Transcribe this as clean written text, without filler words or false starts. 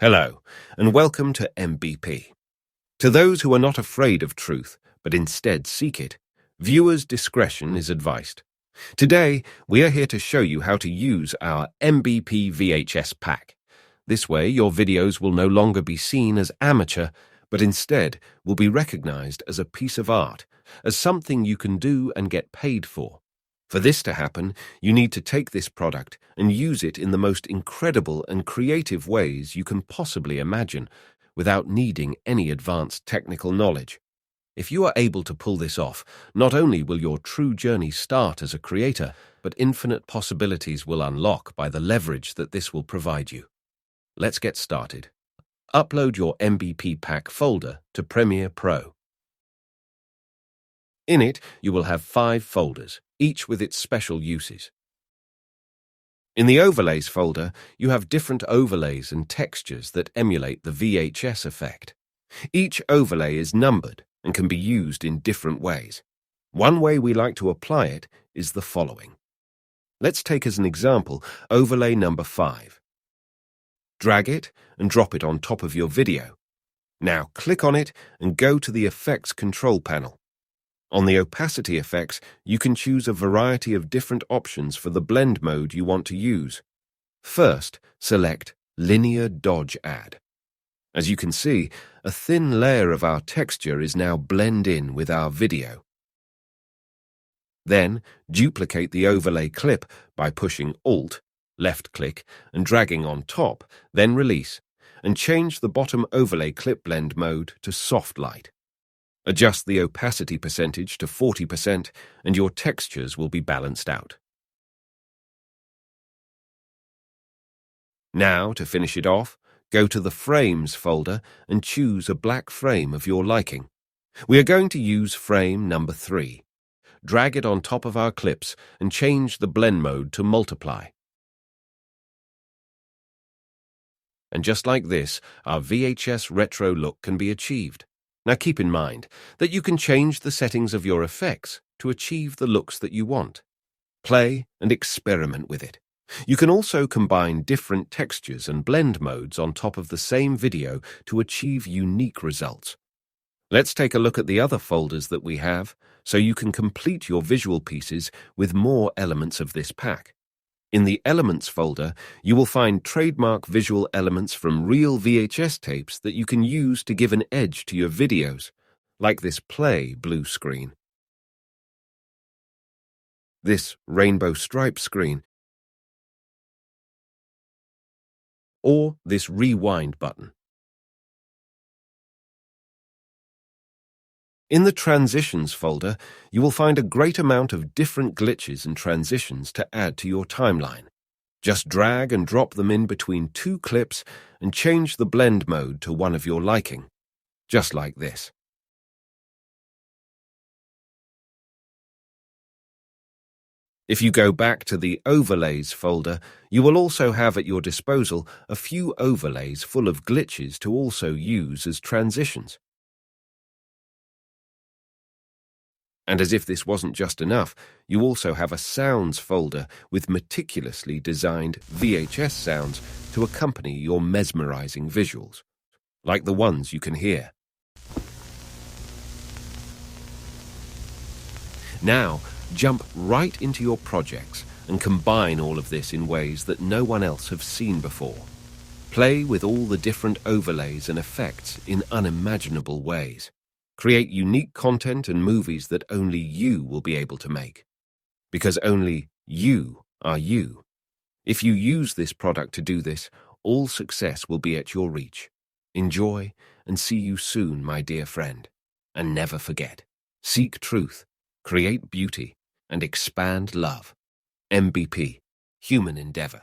Hello, and welcome to MBP. To those who are not afraid of truth, but instead seek it, viewers' discretion is advised. Today, we are here to show you how to use our MBP VHS pack. This way, your videos will no longer be seen as amateur, but instead will be recognized as a piece of art, as something you can do and get paid for. For this to happen, you need to take this product and use it in the most incredible and creative ways you can possibly imagine, without needing any advanced technical knowledge. If you are able to pull this off, not only will your true journey start as a creator, but infinite possibilities will unlock by the leverage that this will provide you. Let's get started. Upload your MBP pack folder to Premiere Pro. In it, you will have 5 folders, each with its special uses. In the Overlays folder, you have different overlays and textures that emulate the VHS effect. Each overlay is numbered and can be used in different ways. One way we like to apply it is the following. Let's take as an example overlay number 5. Drag it and drop it on top of your video. Now click on it and go to the Effects control panel. On the opacity effects, you can choose a variety of different options for the blend mode you want to use. First, select Linear Dodge Add. As you can see, a thin layer of our texture is now blend in with our video. Then, duplicate the overlay clip by pushing Alt, left-click, and dragging on top, then release, and change the bottom overlay clip blend mode to Soft Light. Adjust the opacity percentage to 40% and your textures will be balanced out. Now, to finish it off, go to the Frames folder and choose a black frame of your liking. We are going to use frame number 3. Drag it on top of our clips and change the blend mode to Multiply. And just like this, our VHS retro look can be achieved. Now keep in mind that you can change the settings of your effects to achieve the looks that you want. Play and experiment with it. You can also combine different textures and blend modes on top of the same video to achieve unique results. Let's take a look at the other folders that we have so you can complete your visual pieces with more elements of this pack. In the Elements folder, you will find trademark visual elements from real VHS tapes that you can use to give an edge to your videos, like this play blue screen, this rainbow stripe screen, or this rewind button. In the Transitions folder, you will find a great amount of different glitches and transitions to add to your timeline. Just drag and drop them in between 2 clips and change the blend mode to one of your liking, just like this. If you go back to the Overlays folder, you will also have at your disposal a few overlays full of glitches to also use as transitions. And as if this wasn't just enough, you also have a Sounds folder with meticulously designed VHS sounds to accompany your mesmerizing visuals, like the ones you can hear. Now, jump right into your projects and combine all of this in ways that no one else has seen before. Play with all the different overlays and effects in unimaginable ways. Create unique content and movies that only you will be able to make. Because only you are you. If you use this product to do this, all success will be at your reach. Enjoy and see you soon, my dear friend. And never forget, seek truth, create beauty, and expand love. MBP, Human Endeavor.